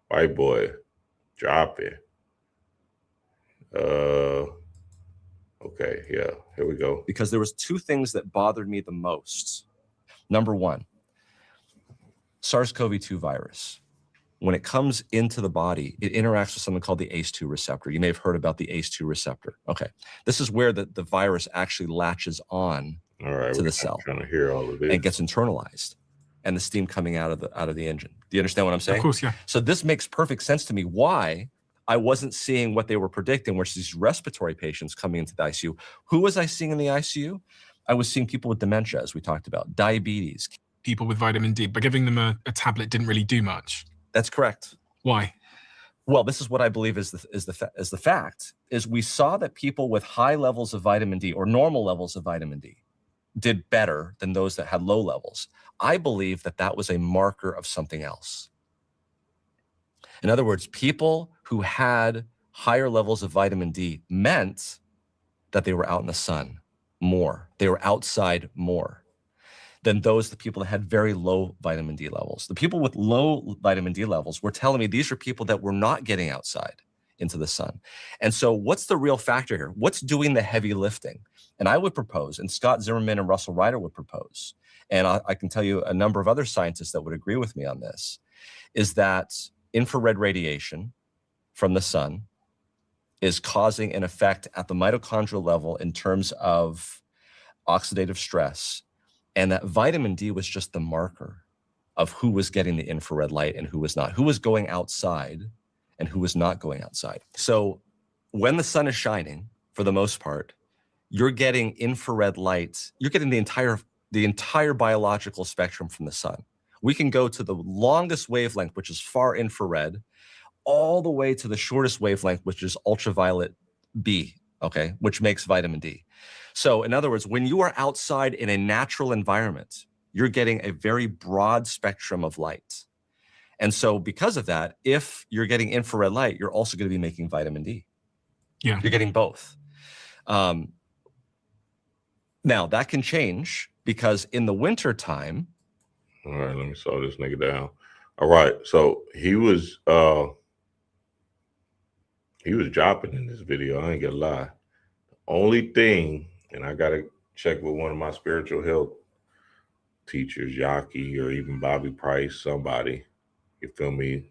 white boy, dropping. Okay, yeah, here we go. Because there was two things that bothered me the most. Number one, SARS-CoV-2 virus. When it comes into the body, it interacts with something called the ACE2 receptor. You may have heard about the ACE2 receptor. Okay, this is where the virus actually latches on to the cell. Trying to hear all of this. And gets internalized, and the steam coming out of the engine. Do you understand what I'm saying? Of course, yeah. So this makes perfect sense to me. Why I wasn't seeing what they were predicting, which is these respiratory patients coming into the ICU. Who was I seeing in the ICU? I was seeing people with dementia, as we talked about, diabetes. People with vitamin D, but giving them a tablet didn't really do much. That's correct. Why? Well, this is what I believe is the fact, is we saw that people with high levels of vitamin D or normal levels of vitamin D did better than those that had low levels. I believe that that was a marker of something else. In other words, people who had higher levels of vitamin D meant that they were out in the sun more. They were outside more than the people that had very low vitamin D levels. The people with low vitamin D levels were telling me these are people that were not getting outside into the sun. And so what's the real factor here? What's doing the heavy lifting? And I would propose, and Scott Zimmerman and Russell Ryder would propose, and I can tell you a number of other scientists that would agree with me on this, is that infrared radiation from the sun is causing an effect at the mitochondrial level in terms of oxidative stress, and that vitamin D was just the marker of who was getting the infrared light and who was not, who was going outside and who was not going outside. So when the sun is shining, for the most part, you're getting infrared light. You're getting the entire biological spectrum from the sun. We can go to the longest wavelength, which is far infrared, all the way to the shortest wavelength, which is ultraviolet B, okay, which makes vitamin D. So in other words, when you are outside in a natural environment, you're getting a very broad spectrum of light. And so because of that, if you're getting infrared light, you're also going to be making vitamin D. Yeah. You're getting both. Now that can change because in the winter time. All right, let me slow this nigga down. All right, so he was dropping in this video. I ain't gonna lie. The only thing, and I gotta check with one of my spiritual health teachers, Yaki, or even Bobby Price, somebody. You feel me?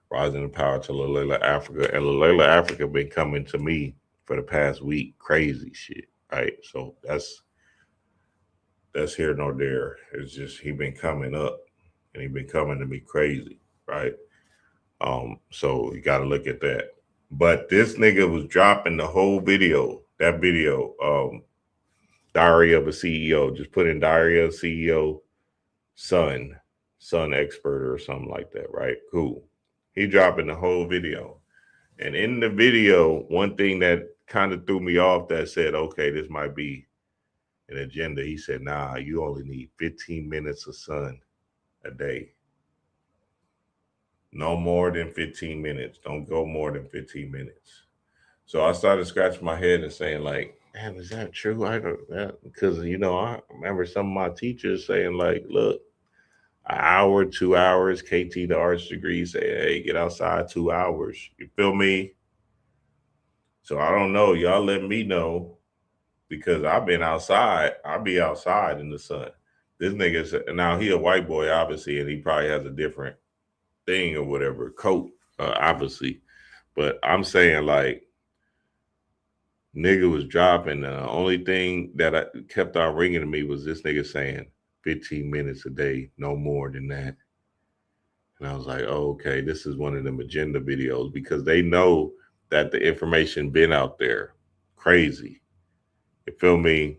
Rising in power to Layla Africa, and Layla Africa been coming to me for the past week. Crazy shit, right? So that's here nor there. It's just he been coming up, and he been coming to me crazy, right? So you got to look at that. But this nigga was dropping the whole video. That video, Diary of a CEO. Just put in Diary of a CEO, sun expert or something like that, right? Cool. He dropping the whole video. And in the video, one thing that kind of threw me off that said, okay, this might be an agenda. He said, nah, you only need 15 minutes of sun a day. No more than 15 minutes. Don't go more than 15 minutes. So I started scratching my head and saying, like, man, is that true? I don't, because, you know, I remember some of my teachers saying, like, look, an hour, 2 hours, KT, the arts degree, say, hey, get outside 2 hours. You feel me? So I don't know. Y'all let me know, because I've been outside. I'll be outside in the sun. This nigga said, now he a white boy, obviously, and he probably has a different thing or whatever, coat, obviously. But I'm saying, like, nigga was dropping. The only thing that I kept on ringing to me was this nigga saying 15 minutes a day, no more than that. And I was like, oh, okay, this is one of them agenda videos, because they know that the information been out there. Crazy. You feel me?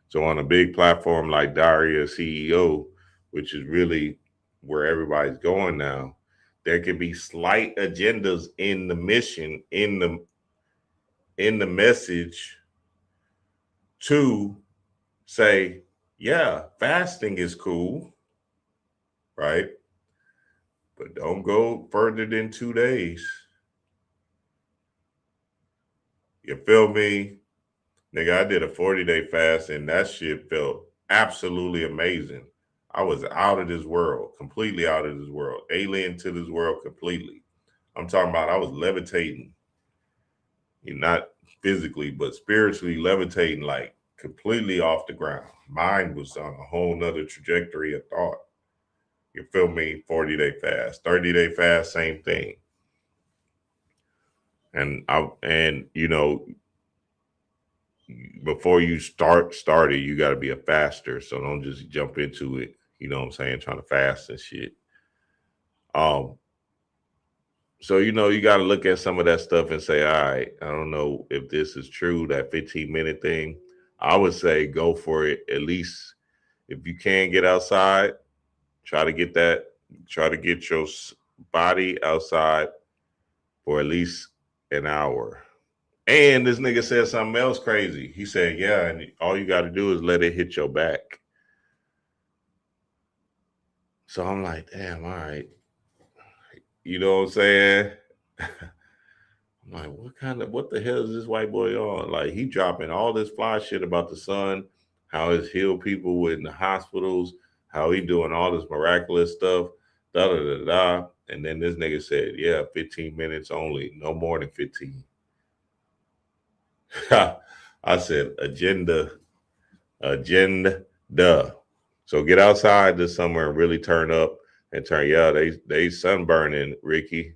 So on a big platform like Daria CEO, which is really where everybody's going now, there can be slight agendas in the mission, in the message, to say, yeah, fasting is cool, right? But don't go further than 2 days. You feel me? Nigga, I did a 40-day fast, and that shit felt absolutely amazing. I was out of this world, completely out of this world, alien to this world completely. I'm talking about I was levitating. Not physically, but spiritually levitating, like completely off the ground. Mine was on a whole nother trajectory of thought. You feel me? 40-day fast, 30-day fast, same thing. And you know, before you started, you got to be a faster. So don't just jump into it. You know what I'm saying? Trying to fast and shit. So, you know, you got to look at some of that stuff and say, all right, I don't know if this is true, that 15-minute thing. I would say go for it. At least if you can get outside, try to get your body outside for at least an hour. And this nigga said something else crazy. He said, yeah, and all you got to do is let it hit your back. So I'm like, damn, all right. You know what I'm saying? I'm like, what the hell is this white boy on? Like, he dropping all this fly shit about the sun, how he's healed people in the hospitals, how he doing all this miraculous stuff, da da da da. And then this nigga said, yeah, 15 minutes only, no more than 15. I said, agenda. So get outside this summer and really turn up and turn. Yeah, they sunburning, Ricky.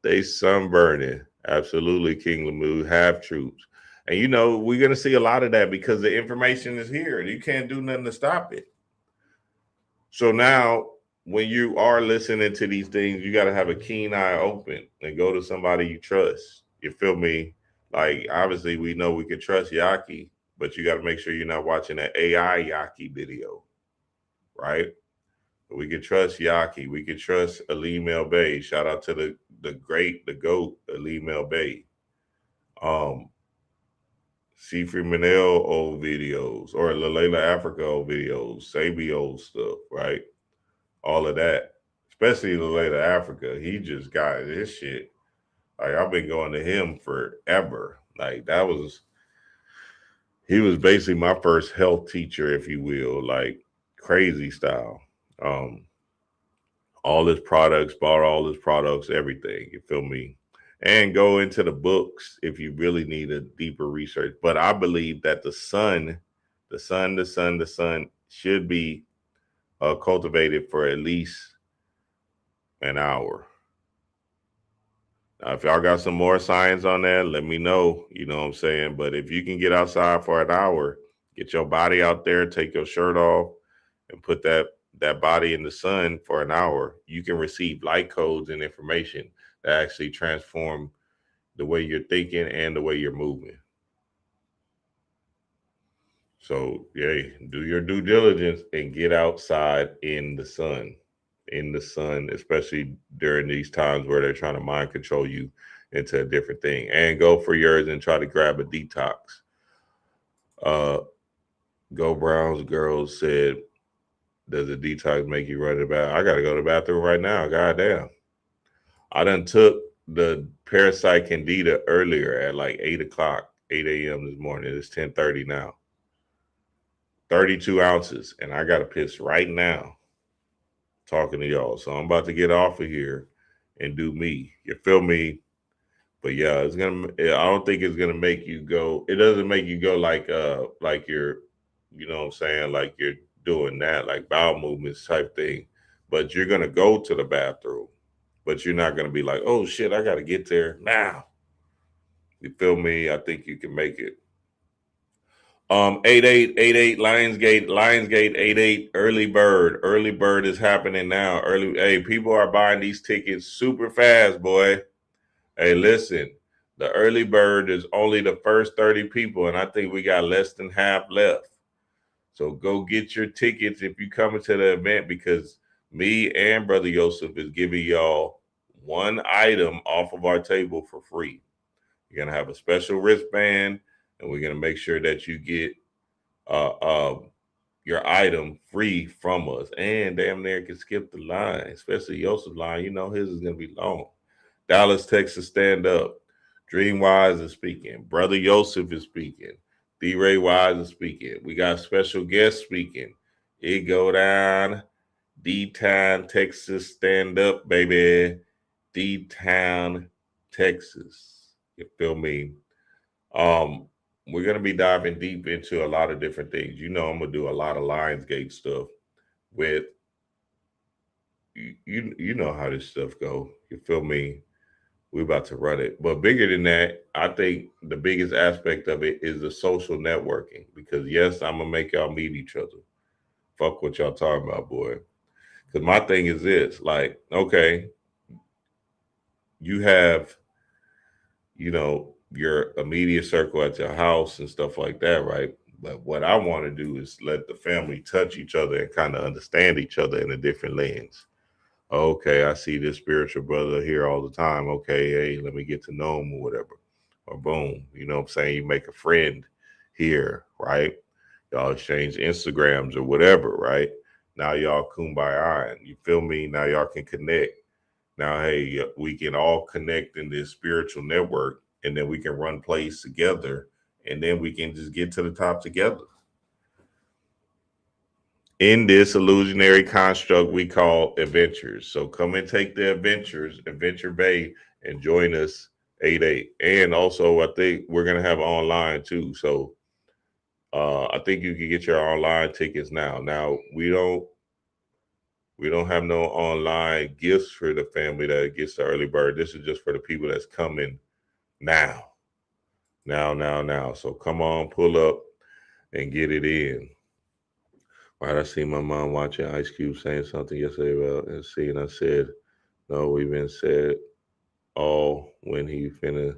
They sunburning. Absolutely, King Lamu, half troops. And you know, we're gonna see a lot of that because the information is here. You can't do nothing to stop it. So now when you are listening to these things, you got to have a keen eye open and go to somebody you trust. You feel me? Like, obviously, we know we can trust Yaki, but you got to make sure you're not watching an AI Yaki video, right? We can trust Yaki. We can trust Alim El Bay. Shout out to the GOAT, Alim El Bay. Seafree Manel old videos, or Lalela Africa old videos, Sabi old stuff, right? All of that, especially Lalela Africa. He just got this shit. Like, I've been going to him forever. Like, he was basically my first health teacher, if you will, like crazy style. All his products, bought all his products, everything, you feel me? And go into the books if you really need a deeper research. But I believe that the sun should be cultivated for at least an hour. Now, if y'all got some more science on that, let me know. You know what I'm saying? But if you can get outside for an hour, get your body out there, take your shirt off, and put that body in the sun for an hour, you can receive light codes and information that actually transform the way you're thinking and the way you're moving. So, yeah, do your due diligence and get outside in the sun, especially during these times where they're trying to mind control you into a different thing. And go for yours and try to grab a detox. Go Browns girls said, does the detox make you run to the bathroom? I got to go to the bathroom right now. Goddamn. I done took the parasite candida earlier at like 8 o'clock, 8 a.m. this morning. It's 10:30 now. 32 ounces. And I got to piss right now talking to y'all. So I'm about to get off of here and do me. You feel me? But yeah, it's gonna. I don't think it's gonna make you go. It doesn't make you go like you're, you know what I'm saying, like you're doing that, like bowel movements type thing. But you're gonna go to the bathroom, but you're not gonna be like, oh shit, I gotta get there now. You feel me? I think you can make it. 8888 Lionsgate 88 early bird is happening now. Hey, people are buying these tickets super fast, boy. Hey, listen, the early bird is only the first 30 people, and I think we got less than half left. So go get your tickets if you come into the event, because me and Brother Yosef is giving y'all one item off of our table for free. You're gonna have a special wristband, and we're gonna make sure that you get your item free from us. And damn near can skip the line, especially Yosef's line. You know his is gonna be long. Dallas, Texas, stand up. Dream Wise is speaking. Brother Yosef is speaking. D. Ray Wise is speaking. We got special guests speaking. It go down. D-Town, Texas, stand up, baby. D-Town, Texas. You feel me? We're gonna be diving deep into a lot of different things. You know, I'm gonna do a lot of Lionsgate stuff with you know how this stuff go. You feel me? We're about to run it. But bigger than that, I think the biggest aspect of it is the social networking. Because yes, I'm gonna make y'all meet each other. Fuck what y'all talking about, boy. Because my thing is this, like, okay, you have, you know, your immediate circle at your house and stuff like that, right? But what I want to do is let the family touch each other and kind of understand each other in a different lens. Okay, I see this spiritual brother here all the time. Okay, hey, let me get to know him or whatever. Or boom, you know what I'm saying? You make a friend here, right? Y'all exchange Instagrams or whatever, right? Now y'all kumbaya, you feel me? Now y'all can connect. Now, hey, we can all connect in this spiritual network, and then we can run plays together, and then we can just get to the top together. In this illusionary construct we call adventures. So come and take the adventures, Adventure Bay, and join us 8-8. And also, I think we're going to have online too. So I think you can get your online tickets now. Now, we don't have no online gifts for the family that gets the early bird. This is just for the people that's coming now. Now. So come on, pull up and get it in. Right, I see my mom watching Ice Cube saying something yesterday about NC, and I said, no, we've been said all when he finna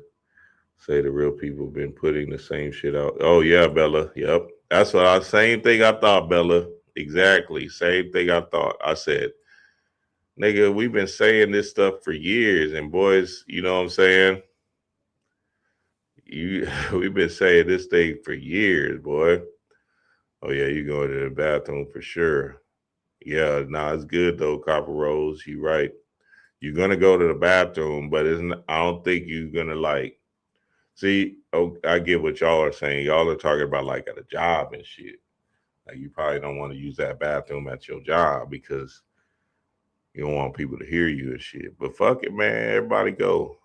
say the real people been putting the same shit out. Oh yeah, Bella. Yep. That's what same thing I thought, Bella. Exactly. Same thing I thought. I said, nigga, we've been saying this stuff for years, and boys, you know what I'm saying? We've been saying this thing for years, boy. Oh yeah, you going to the bathroom for sure. Yeah, it's good though, Copper Rose. You right. You're gonna go to the bathroom, but I don't think you're gonna like. See, I get what y'all are saying. Y'all are talking about like at a job and shit. Like you probably don't want to use that bathroom at your job because you don't want people to hear you and shit. But fuck it, man. Everybody go.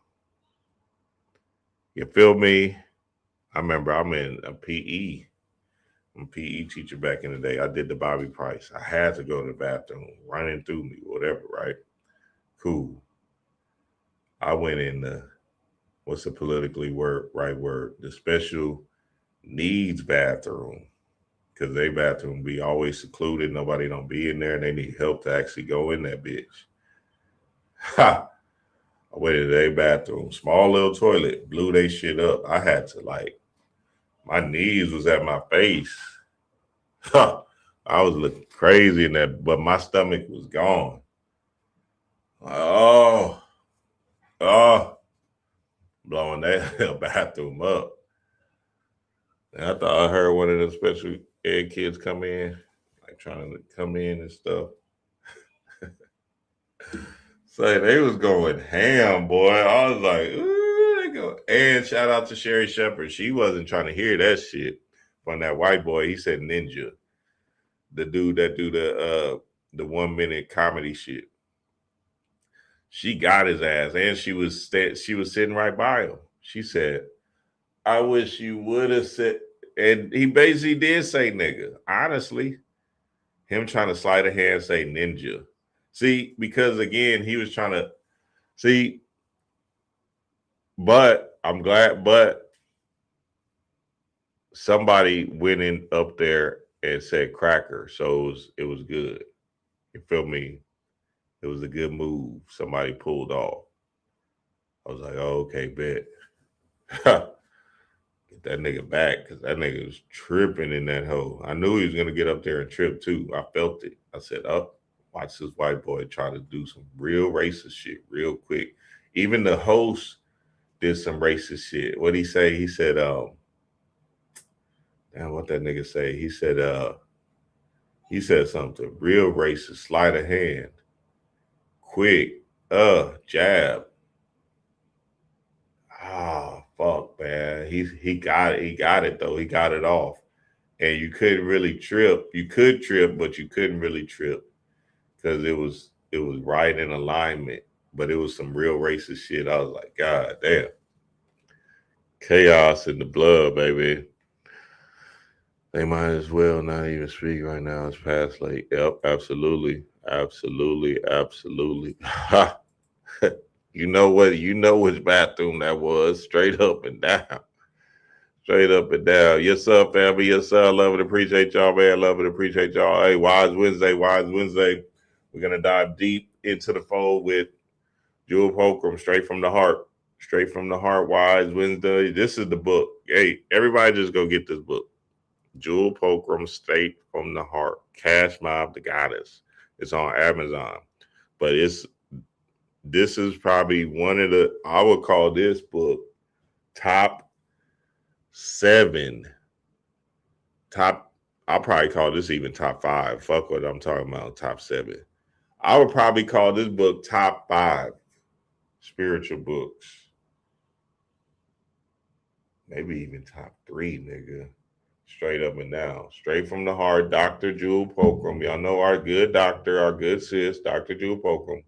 You feel me? I remember I'm in a PE. I'm a PE teacher back in the day. I did the Bobby Price. I had to go to the bathroom, running through me, whatever, right? Cool. I went in the, what's the politically right word? The special needs bathroom. Because their bathroom be always secluded. Nobody don't be in there. And they need help to actually go in that bitch. Ha! I went in their bathroom. Small little toilet. Blew they shit up. I had to my knees was at my face. Huh. I was looking crazy in that, but my stomach was gone. Oh, blowing that bathroom up. And I thought I heard one of the special and kids come in, like trying to come in and stuff. So they was going ham, boy. I was like, ooh, they go. And shout out to Sherry Shepherd. She wasn't trying to hear that shit from that white boy. He said ninja. The dude that do the 1 minute comedy shit. She got his ass, and she was sitting right by him. She said, I wish you would have said, and he basically did say nigga. Honestly, him trying to slide a hand say ninja. See, because again, he was trying to see, but I'm glad, but somebody went in up there and said cracker, so it was good. You feel me? It was a good move. Somebody pulled off. I was like, oh, okay, bet. Get that nigga back, because that nigga was tripping in that hole. I knew he was going to get up there and trip too. I felt it. I said, oh, watch this white boy try to do some real racist shit real quick. Even the host did some racist shit. What'd he say? He said, damn, what that nigga say? He said something real racist, sleight of hand. Quick, jab. Oh, fuck, man. He got it. He got it though. He got it off. And you couldn't really trip. You could trip, but you couldn't really trip because it was right in alignment. But it was some real racist shit. I was like, God damn. Chaos in the blood, baby. They might as well not even speak right now. It's past late. Yep, absolutely. Absolutely. Absolutely. You know what? You know which bathroom that was. Straight up and down. Straight up and down. Yes, sir, family. Yes, sir. Love and appreciate y'all, man. Love and appreciate y'all. Hey, Wise Wednesday. Wise Wednesday. We're going to dive deep into the fold with Jewel Poker, straight from the heart. Straight from the heart. Wise Wednesday. This is the book. Hey, everybody just go get this book. Jewel Poker, Straight from the Heart. Cash Mob the Goddess. It's on Amazon. But this is probably one of the, I would call this book top 7. I'll probably call this even top 5. Fuck what I'm talking about, top 7. I would probably call this book top 5 spiritual books. Maybe even top 3, nigga. Straight up and down. Straight from the heart, Dr. Jewel Poker. Y'all know our good doctor, our good sis, Dr. Jewel Poker.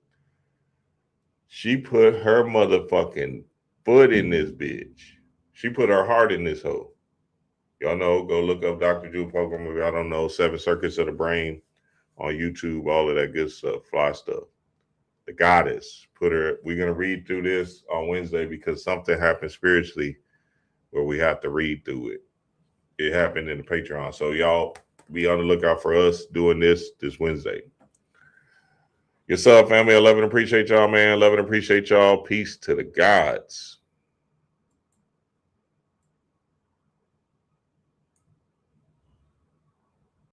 She put her motherfucking foot in this bitch. She put her heart in this hole. Y'all know, go look up Dr. Jewel Poker. Maybe I don't know, 7 Circuits of the Brain on YouTube, all of that good stuff, fly stuff. The goddess put her, we're going to read through this on Wednesday because something happened spiritually where we have to read through it. It happened in the Patreon. So y'all be on the lookout for us doing this Wednesday. Yes, sir, family. I love and appreciate y'all, man. Love and appreciate y'all. Peace to the gods.